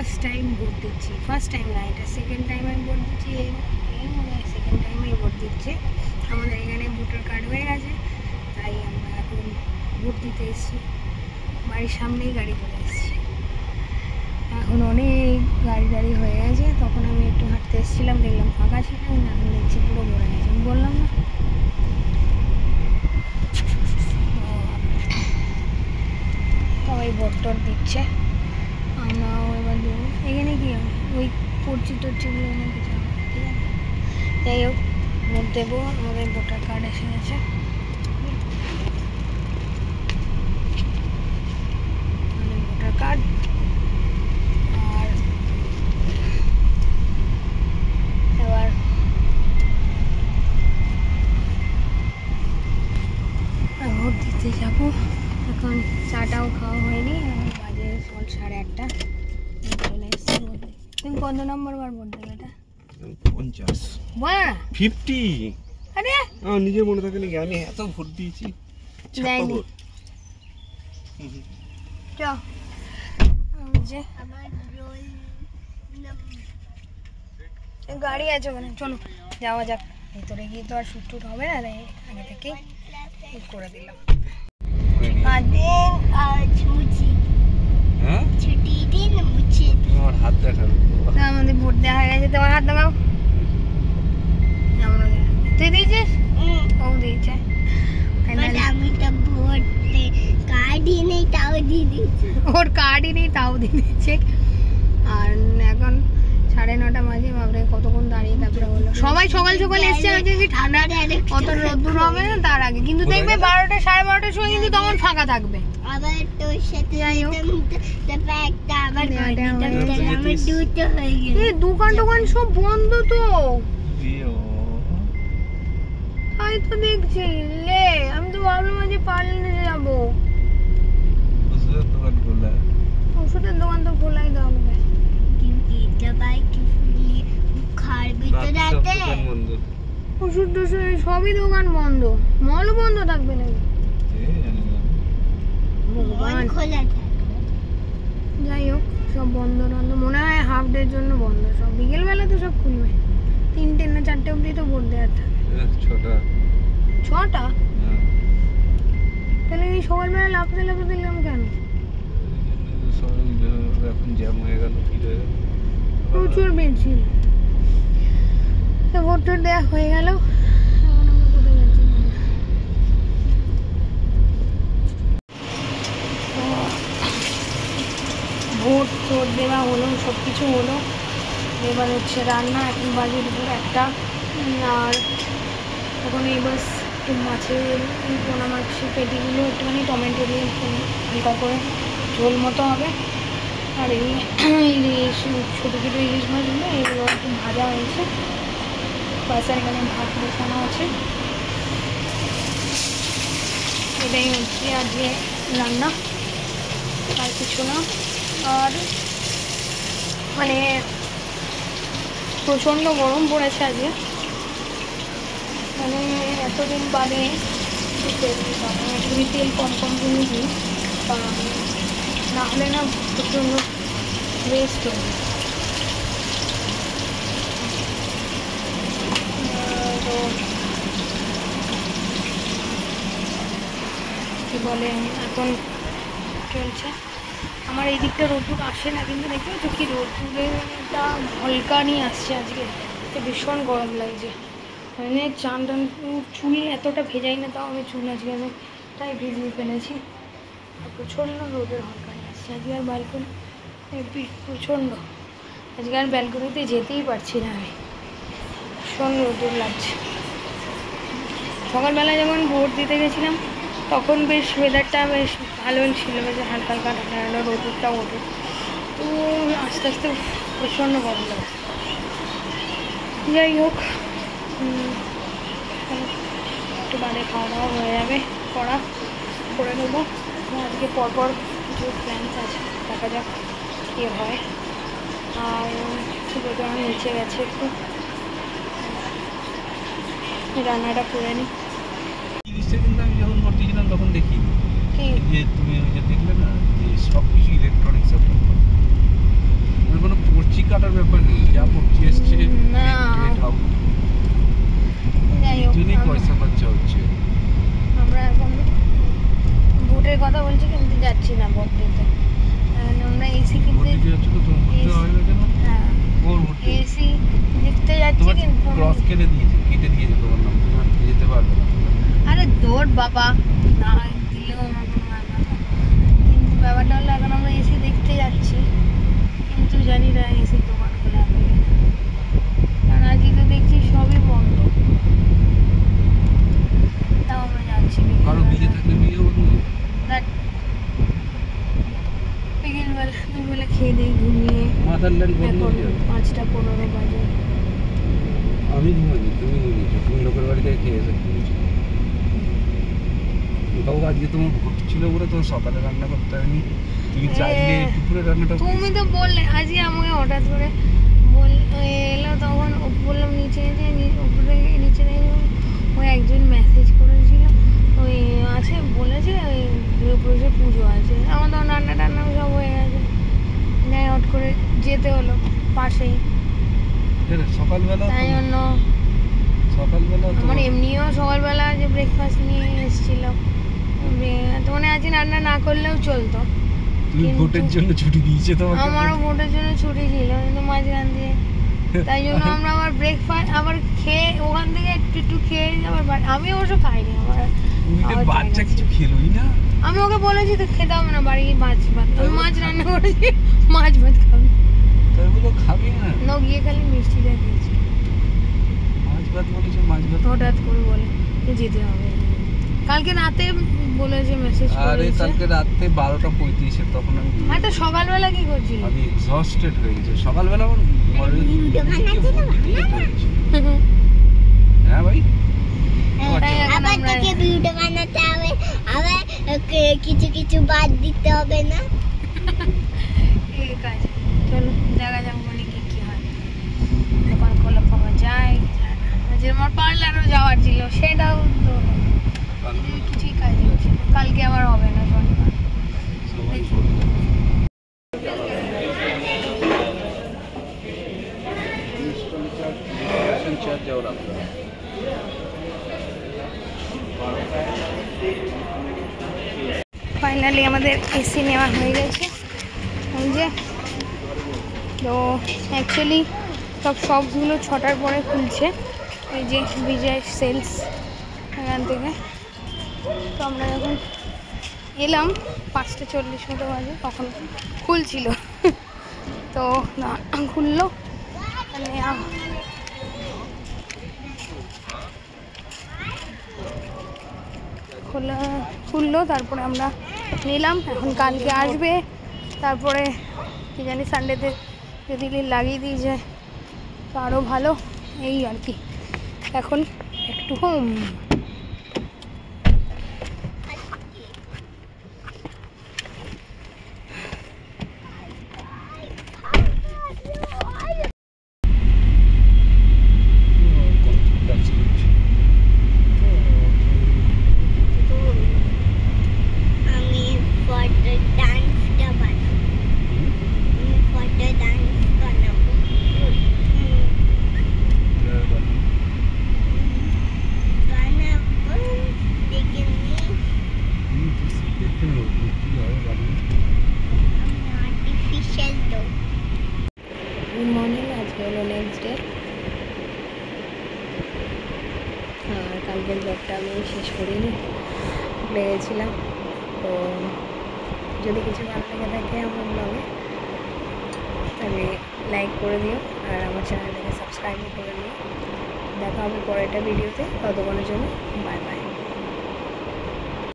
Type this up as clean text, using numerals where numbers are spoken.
First time vote দিচ্ছি, first time না, এটা সেকেন্ড টাইম আমি ভোট দিচ্ছি। এই মনে হয় সেকেন্ড টাইমেই ভোট দিচ্ছি। আমাদের এখানে ভোটার কার্ড হয়ে গেছে, তাই আমরা এখন ভোট দিতে এসেছি। বাড়ির সামনেই গাড়ি করে এসেছি। এখন অনেক গাড়ি হয়ে গেছে। তখন আমি একটু হাঁটতে এসেছিলাম, দেখলাম ফাঁকা ছিল, এখন দেখছি পুরো ভরে গেছে। আমি বললাম না, সবাই ভোট টোট দিচ্ছে, আমরাও এবার দেবো। এখানে কি হবে, ওই পড়ছি টরছিগুলো এনে কিছু হবে, ঠিক আছে। যাই হোক, ভোট দেবো। আমাদের ভোটার কার্ড এসে গেছে। ভোটার কার্ড আর এবার ভোট দিতে যাবো। এখন চাটাও খাওয়া হয়নি, বাজে সকাল 8:30। চলে এসেছি ভোট দিতে। তুমি কত নম্বর বার ভোট দেবে? এটা 50 50। আরে আমার নিজের মনে থাকে নাকি আমি এত ভোট দিয়েছি? দেয়নি। গাড়ি আছে ওখানে, চলো যাওয়া যাক। ভিতরে গিয়ে তো আর শুট টুট হবে না, তাই আগে থেকে করে দিলাম। হাত দেখাবে। আমাদের ভোট দেওয়া হয়ে গেছে, তোমার হাত দেখাও। তুই দিয়েছিস? ও দিয়েছে। আমি তো ভোট কার্ডই নেই, তাও দিয়ে দিয়েছি। ওর কার্ডই নেই, তাও দিয়ে দিয়েছে। আর এখন 9:30 বাজে, ভাবরে কতক্ষণ দাঁড়িয়ে। তারপরে বললো সবাই সকাল সকাল এসছে, আজকে কি ঠান্ডা অত রোদ্দুর হবে না তার আগে। কিন্তু দেখবে 12টা 12:30 সময় কিন্তু তখন ফাঁকা থাকবে। আবার তোর সাথে একটা আবার দুটো হয়ে গেল। দোকান টোকান সব বন্ধ তো, তাই তো দেখছি। লে আমি তো ভাবলাম আজকে পার্লারে যাবো। ওষুধের দোকান তো খোলাই থাকবে। ওষুধ টষুধ সবই দোকান বন্ধ, মলও বন্ধ থাকবে নাকি? যাই হোক, সব বন্ধ টন্ধ মনে হয়, হাফ ডের জন্য বন্ধ সব। বিকেলবেলা তো সব খুলবে, 3টে না 4টে অব্দি তো ভোট দেওয়ার থাকে। 6টা? তাহলে এই সকালবেলা লাফতে দিলাম কেন? এখন জ্যাম হয়ে গেল, ভিড় হয়ে গেল, প্রচুর ভিড় ছিল। ভোট টোট দেওয়া হয়ে গেল। ভোট টোট দেওয়া হলো, সব কিছু হলো। এবার হচ্ছে রান্না। এখন বাজে দুপুর 1টা। আর এখন এবার একটু মাছের পোনা মাছের পেটিগুলো একটুখানি টমেটো দিয়ে হালকা করে ঝোল মতো হবে। আর এই ইলিশ, ছোটো ছোটো ইলিশ মাছগুলো, এগুলো একটু ভাজা হয়েছে। বাস, এখানে ভাত বসানো আছে। এটাই হচ্ছে আজকে রান্না, আর কিছু না। আর মানে প্রচণ্ড গরম পড়েছে আজকে, মানে এতদিন বাদে তেল কম কিনে দিই, না হলে না প্রচণ্ড ওয়েস্ট হবে। তো কী বলে, এখন চলছে। আমার এই দিকটা রোদ্দুর আসে না, কিন্তু দেখতে পাচ্ছ কি রোদ্দুরেরটা হালকা নিয়ে আসছে আজকে। তো ভীষণ গরম লাগছে। মানে চান টান চুল এতটা ভেজাই না, তাও আমি চুল আজকে তাই ভিজিয়ে ফেলেছি। আর প্রচণ্ড রোদের হালকা নিয়ে আসছে আজকে। আর ব্যালকনি প্রচণ্ড আজকে, আর ব্যালকনিতে যেতেই পারছি না আমি, ভীষণ রোদ্দুর লাগছে। সকালবেলা যখন ভোট দিতে গেছিলাম তখন বেশ ওয়েদারটা বেশ ভালো ছিল, বেশ হালকা হালকা ঠান্ডা ঠান্ডা, রোদ্দুরটাও ওঠে। তো আস্তে আস্তে প্রচণ্ড গরম লাগছে। যাই হোক, একটু বাদে খাওয়া দাওয়া হয়ে যাবে, করে নেবো। আজকে পরপর কিছু প্ল্যান্স আছে, দেখা যাক কী হয়। আর সুব্রত আমার নিচে গেছে, একটু রান্নাটা করে নিই। কিন্তু আমি যখন করতেছিলাম তখন দেখি যে তুমি ওই যে দেখলে না যে সব কিছু ইলেকট্রনিক্স, কাটার ব্যাপার নেই, যা পড়ছি এসছে না। যাই হোক, জন্যই পয়সা খরচা হচ্ছে। আমরা এখন ভোটের কথা বলছি কিন্তু যাচ্ছি না ভোট দিতে। আমরা এসি কিনতে, ভর্তি যাচ্ছে তো তোমার ভর্তি হয় না কেন? হ্যাঁ ওর ভর্তি এসি দেখতে যাচ্ছি তোমার কিন্তু ক্রস কেটে দিয়েছে তোমার নাম, তুমি আর যেতে পারবে না। আরে দৌড় বাবা, না দিলেও আমার কোনো ব্যাপার না। কিন্তু ব্যাপারটা হলো এখন আমরা এসি দেখতে যাচ্ছি, কিন্তু জানি না এসি দোকান খোলা হবে কিনা। কারণ আজকে তো দেখছি সবই বন্ধ। তাও আমরা যাচ্ছি কারো বিয়ে থাকলে বিয়ে হতো না। বিকেলবেলা খেয়ে দিয়ে ঘুমিয়ে মাথার ল্যান্ড বন্ধ এখন হয়ে যাবে। 5:15 বাজে। আমি ঘুমাইনি, তুমি ঘুমিয়েছো, তুমি লোকের বাড়ি থেকে খেয়ে এসে ঘুমিয়েছো। বাবু আজকে তোমার ভোট ছিল বলে তোমার সকালে রান্না করতে হয়নি, তুমি চাইলে দুপুরে রান্নাটা তুমি তো বললে আজকে আমাকে হঠাৎ করে এলো, তখন বললাম নিচে উপরে নিচে ওই একজন মেসেজ করেছিল, ওই আছে বলেছে ওই গৃহপ্রবেশের পুজো আছে। আমার তখন রান্না টান্না সব হয়ে গেছে, যাই হট করে যেতে হলো পাশেই, সকালবেলা তাই জন্য সকালবেলা আমার এমনিও সকালবেলা যে ব্রেকফাস্ট নিয়ে এসেছিলাম, তো মানে আজকে রান্না না করলেও চলতো। তুমি কিন্তু ভোটের জন্য ছুটি দিয়েছে তোমাকে। আমারও ভোটের জন্য ছুটি ছিল কিন্তু মাঝখান দিয়ে, তাই জন্য আমরা আবার ব্রেকফাস্ট আবার খেয়ে ওখান থেকে একটু খেয়ে আবার আমি অবশ্য খাইনি, আমার উল্টে খাওয়ার বাচ্চা জায়গা কিছু ছিল। খেলোই না। আমি ওকে বলেছি তো খেতে হবে না, বাড়ি গিয়ে মাছ ভাত, আমি মাছ রান্না করেছি, মাছ ভাত খাবি তাই বলো খাবি না, না, গিয়ে খালি মিষ্টিটা খেয়েছি। মাছ ভাত বলেছে, মাছ ভাত হঠাৎ করে বলে যে যেতে হবে, কালকে রাতে বলেছে, মেসেজ আরে করেছে। কালকে রাতে 12:35 তখন আমি আর তো সকালবেলা কি করছিলি? আমি এক্সহস্টেড হয়ে গেছি সকালবেলা। আমার হ্যাঁ ভাই, তাই এখন আবার আমরা থেকে ভিডিও বানাতে হবে, আবার কিছু বাদ দিতে হবে না। ঠিক আছে, চলো দেখা যাক মানে কি হয়, দোকান খোলা পাওয়া যায় কি যায় না। আজ আমার পার্লারও যাওয়ার ছিল, সেটাও তো কিছুই কাজ হচ্ছে না। কালকে আবার হবে না, শনিবার। সবাই দেখি। ফাইনালি আমাদের এসি নেওয়া হয়ে গেছে, এই যে। তো অ্যাকচুয়ালি শপগুলো 6টার পরে খুলছে, এই যে বিজয় সেলস এখান থেকে। তো আমরা যখন এলাম 5:40 মতো বাজে, তখন খুলছিল। তো না খুললো, খুললো, তারপরে আমরা নিলাম। এখন কালকে আসবে, তারপরে কি জানি সানডেতে যদি লাগিয়ে দিয়ে যায় তো আরও ভালো, এই আর কি। এখন একটু হোম আমি ফটো ডান্সটা বানাবো, দেখে নিই। আর্টিফিশিয়াল তো গুড মর্নিং। আজকে হলো নেক্সট ডে, আর কালকের ব্লগটা আমি শেষ করিনি, ভুলে গেছিলাম। তো যদি কিছু ভালো লেগে থাকে আমার ব্লগে, তাহলে লাইক করে দিও, আর আমার চ্যানেলটাকে সাবস্ক্রাইবও করে নিও। দেখা হবে পরেরটা ভিডিওতে, ততক্ষণের জন্য বাই বাই।